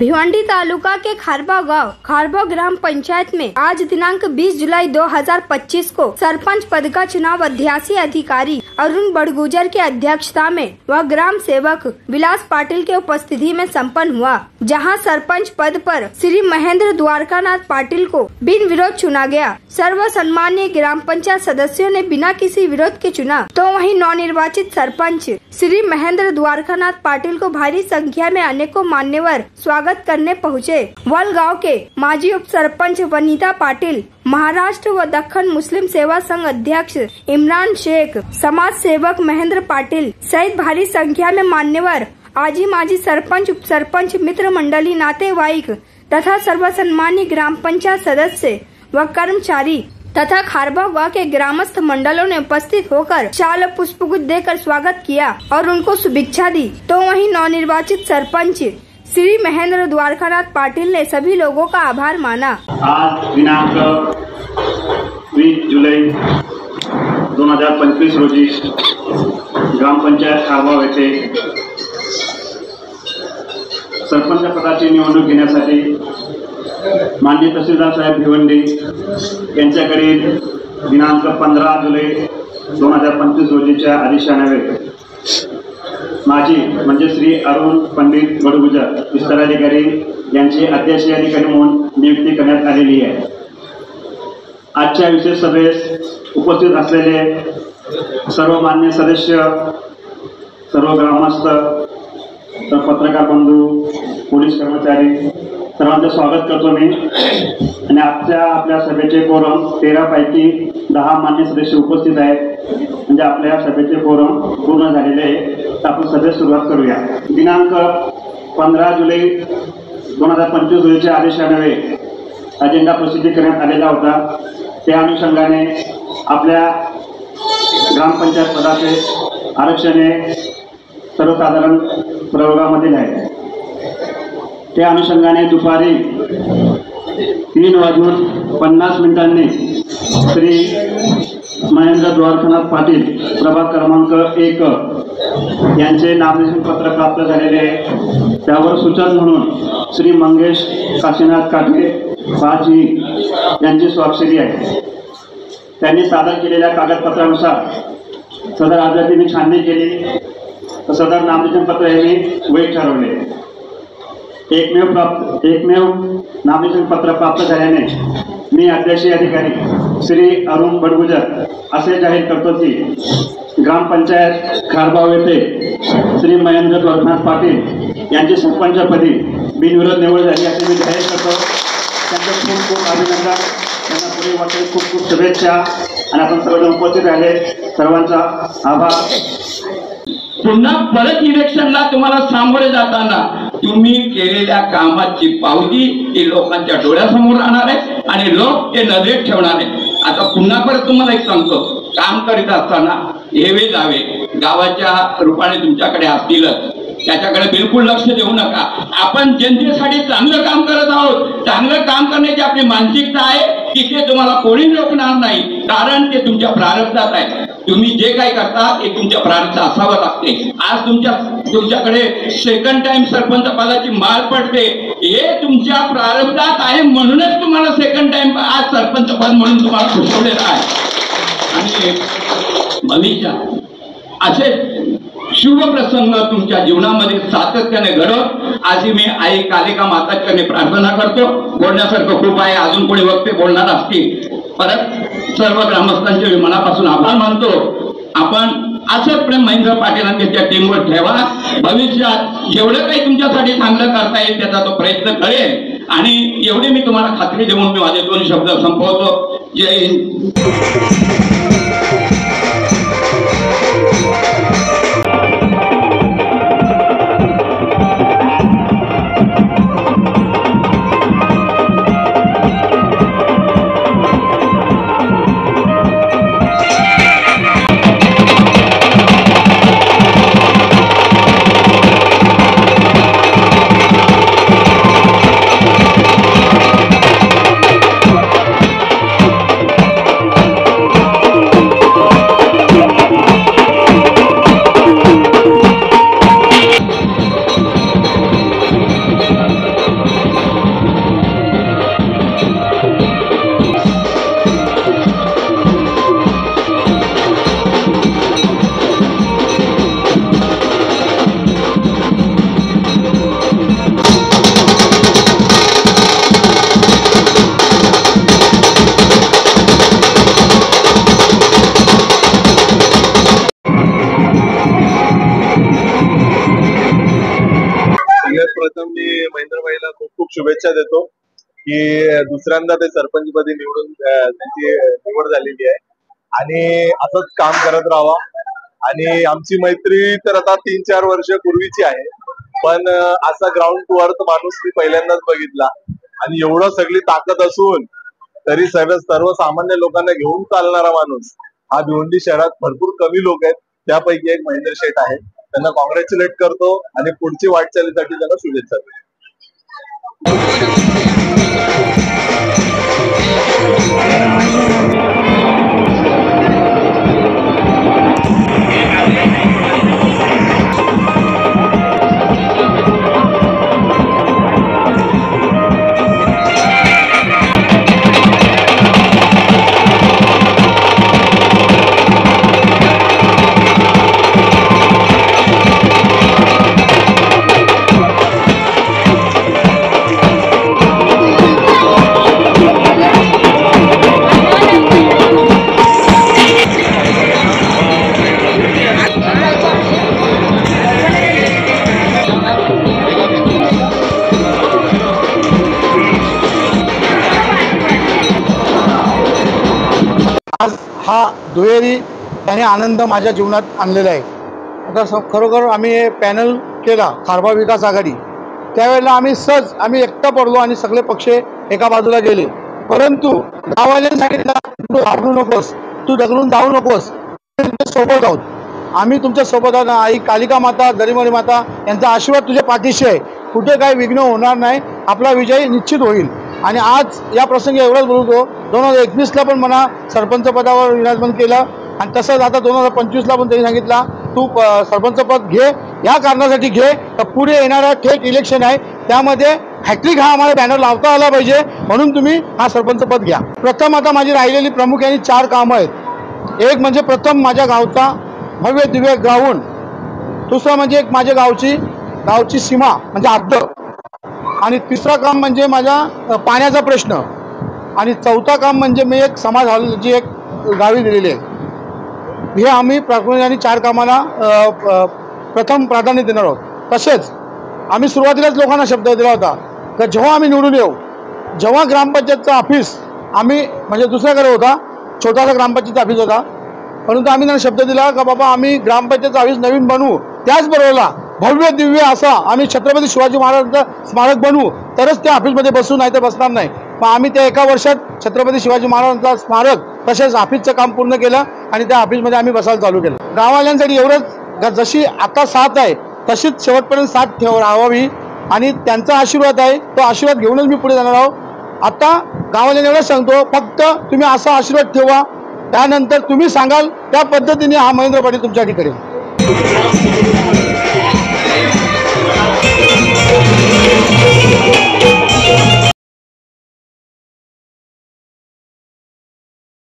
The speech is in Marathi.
भिवंडी तालुका के खारबाव गांव खारबाव ग्राम पंचायत में आज दिनांक 20 जुलाई 2025 को सरपंच पद का चुनाव अध्यासी अधिकारी अरुण बड़गुजर के अध्यक्षता में व ग्राम सेवक विलास पाटिल के उपस्थिति में संपन्न हुआ, जहां सरपंच पद पर श्री महेंद्र द्वारकानाथ पाटिल को बिन विरोध चुना गया। सर्वसम्मानीय ग्राम पंचायत सदस्यों ने बिना किसी विरोध के चुना, तो वहीं नवनिर्वाचित सरपंच श्री महेंद्र द्वारकानाथ पाटिल को भारी संख्या में अनेकों मान्यवर स्वागत करने पहुँचे। वल गाँव के माजी उप सरपंच वनीता पाटिल, महाराष्ट्र व दक्खन मुस्लिम सेवा संघ अध्यक्ष इमरान शेख, समाज सेवक महेंद्र पाटिल सहित भारी संख्या में मान्यवर आजी माजी सरपंच उप सरपंच मित्र मंडली नातेवाईक तथा सर्वसम्मानीय ग्राम पंचायत सदस्य व कर्मचारी तथा खारबाव गाँव के ग्रामस्थ मंडलों ने उपस्थित होकर शाल और पुष्पगुच्छ देकर स्वागत किया और उनको शुभेच्छा दी। तो वहीं नवनिर्वाचित सरपंच श्री महेंद्र द्वारकानाथ पाटिल ने सभी लोगों का आभार माना। आज दिनांक 20 जुलै 2025 रोजी ग्रामपंचायत खारबाव येथे सरपंच पदाची निवडणूक घेण्यासाठी माननीय तहसीलदार साहेब भिवंडी यांच्याकडे दिनांक 15 जुलै 2025 रोजीच्या आदेशान्वये माझी म्हणजे श्री अरुण पंडित बड़गुजर विस्ताराधिकारी यांची अध्यक्षीय अधिकारी म्हणून नियुक्ती करण्यात आलेली आहे। आजच्या विशेष सभेस उपस्थित असलेले सर्व मान्य सदस्य, सर्व ग्रामस्थ, पत्रकार बंधू, पोलीस कर्मचारी सर्वांचं स्वागत करतो मी। आणि आपल्या सभेचे कोरम 13 पैकी 10 मान्य सदस्य उपस्थित आहेत, म्हणजे आपल्या सभेचे कोरम पूर्ण झालेले आहे। तर आपण सभेस सुरुवात करूया। दिनांक 15 जुलै 2025 रोजीच्या आदेशान्वये अजेंडा प्रसिद्ध करण्यात आलेला होता। त्या अनुषंगाने आपल्या ग्रामपंचायत पदाचे आरक्षण हे सर्वसाधारण प्रयोगामधील आहे। त्या अनुषंगाने दुपारी 3:50 श्री महेंद्र द्वारकानाथ पाटिल प्रभाग क्रमांक 1 यांचे नामनिर्देशन पत्र प्राप्त झालेले आहे। त्यावर सूचक म्हणून श्री मंगेश काशीनाथ काटे पाजी यांची स्वाक्षरी आहे। त्यांनी सादर केलेल्या कागदपत्रानुसार सदर अर्जाची मी छाननी केली, तर सदर नामनिर्देशन पत्र हे मी वैध ठरवले। एकमेव नामनिर्देशन पत्र प्राप्त झाल्याने मी अध्यक्षीय अधिकारी श्री अरुण बड़गुजर असे जाहीर करतो की ग्रामपंचायत खारबाव येथे श्री महेंद्र द्वारकानाथ पाटिल यांची सरपंचपदी बिनविरोध निवड झाली असे मी जाहीर करतो। त्यांचं खूप खूप अभिनंदन, त्यांना पुढे वाटते खूप खूप शुभेच्छा आणि आपण सर्वजण उपस्थित राहिले सर्वांचा आभार। पुन्हा परत इलेक्शनला तुम्हाला सामोरे जाताना तुम्ही केलेल्या कामाची पावती ही लोकांच्या डोळ्यासमोर राहणार आहे आणि लोक ते नजरेत ठेवणार आहे। आता पुन्हा परत तुम्हाला एक सांगतो, काम करीत असताना हेवे जावे गावाच्या रूपाने तुमच्याकडे असतीलच, त्याच्याकडे बिलकुल लक्ष देऊ नका। आपण जनतेसाठी चांगलं काम करत आहोत। चांगलं काम करण्याची आपली मानसिकता आहे की ते तुम्हाला कोणी रोखणार नाही, कारण ते तुमच्या प्रारब्धात आहे। तुम्ही जे काही करता ते तुमच्या प्रारब्धात असावं लागते। आज तुमच्याकडे सेकंड टाइम सरपंच पदाची माळ पडते, हे तुमच्या प्रारब्धात आहे, म्हणूनच तुम्हाला सेकंड टाइम आज सरपंच पद म्हणून तुम्हाला खुशवलेलं आहे। आणि भविष्यात असे शुभ प्रसंग तुमच्या जीवनामध्ये सातत्याने घडत अशी मी आई कालिका माताकडे प्रार्थना करतो। बोलण्यासारखं खूप आहे, अजून कोणी वक्ते बोलणार असतील। परत सर्व ग्रामस्थांचे मनापासून आभार मानतो। आपण असंच प्रेम महेंद्र पाटील त्या टीमवर ठेवा। भविष्यात जेवढं काही तुमच्यासाठी चांगलं करता येईल त्याचा तो प्रयत्न करेल आणि एवढे मी तुम्हाला खात्री देऊन मी माझे 2 शब्द संपवतो। जय हिंद। शुभेच्छा देतो की दुसऱ्यांदा ते सरपंचपदी निवडून त्यांची निवड झालेली आहे आणि असंच काम करत राहावा। आणि आमची मैत्री तर आता 3-4 वर्ष पूर्वीची आहे, पण असा ग्राउंड टू अर्थ माणूस मी पहिल्यांदाच बघितला आणि एवढं सगळी ताकद असून तरी सर्वसामान्य लोकांना घेऊन चालणारा माणूस हा भिवंडी शहरात भरपूर कमी लोक आहेत, त्यापैकी एक महेंद्र शेठ आहे। त्यांना कॉंग्रॅच्युलेट करतो आणि पुढची वाटचालीसाठी त्यांना शुभेच्छा देतो। आज हा दुहेरी त्याने आनंद माझ्या जीवनात आणलेला आहे। आता खरोखर आम्ही हे पॅनल केला खारबा विकास आघाडी, त्यावेळेला आम्ही एकटा पडलो आणि सगळे पक्ष एका बाजूला गेले, परंतु गावाला सांगितलं तू घाबरू नकोस, तू दगडून जाऊ नकोस, तुमच्या सोबत आहोत, आम्ही तुमच्या सोबत आहोत। आई कालिका माता दरिमणी माता यांचा आशीर्वाद तुझ्या पाठीशी आहे, कुठे काही विघ्न होणार नाही, आपला विजय निश्चित होईल। आणि आज या प्रसंगी एवढंच बोलतो, 2021ला पण मला सरपंच पदावर विराजमान केलं आणि तसंच आता 2025ला पण त्यांनी सांगितलं तू सरपंच पद घे, या कारणासाठी घे तर पुढे येणारा थेट इलेक्शन आहे, त्यामध्ये हॅट्रिक हा आम्हाला बॅनर लावता आला पाहिजे, म्हणून तुम्ही हा सरपंच पद घ्या। प्रथम आता माझी राहिलेली प्रमुख यांनी 4 कामं आहेत। एक म्हणजे प्रथम माझ्या गावचा भव्य दिव्य ग्राउंड, दुसरं म्हणजे एक माझ्या गावची सीमा म्हणजे हद्द, आणि तिसरा काम म्हणजे माझा पाण्याचा प्रश्न, आणि चौथा काम म्हणजे मी एक समाज हॉल जी एक गावी दिलेली आहे। हे आम्ही प्राथमिक 4 कामाला प्रथम प्राधान्य देणार आहोत। तसेच आम्ही सुरुवातीलाच लोकांना शब्द दिला होता की जेव्हा आम्ही निवडून येऊ, जेव्हा ग्रामपंचायतचं ऑफिस आम्ही म्हणजे दुसऱ्याकडे होता, छोटासा ग्रामपंचायतचा ऑफिस होता, परंतु आम्ही त्यांना शब्द दिला का बाबा आम्ही ग्रामपंचायतचं ऑफिस नवीन बनवू, त्याचबरोबरला भव्य दिव्य असा आम्ही छत्रपती शिवाजी महाराजांचं स्मारक बनवू, तरच त्या ऑफिसमध्ये बसू, नाही तर बसणार नाही। मग आम्ही त्या एका वर्षात छत्रपती शिवाजी महाराजांचा स्मारक तसेच ऑफिसचं काम पूर्ण केलं आणि त्या ऑफिसमध्ये आम्ही बसायला चालू केलं। गाववाल्यांसाठी एवढंच, जशी आता साथ आहे तशीच शेवटपर्यंत साथ राहावी आणि त्यांचा आशीर्वाद आहे, तो आशीर्वाद घेऊनच मी पुढे जाणार आहोत। आता गाववाल्यांना एवढंच सांगतो, फक्त तुम्ही असा आशीर्वाद ठेवा, त्यानंतर तुम्ही सांगाल त्या पद्धतीने हा महेंद्र पाटील तुमच्यासाठी करेल।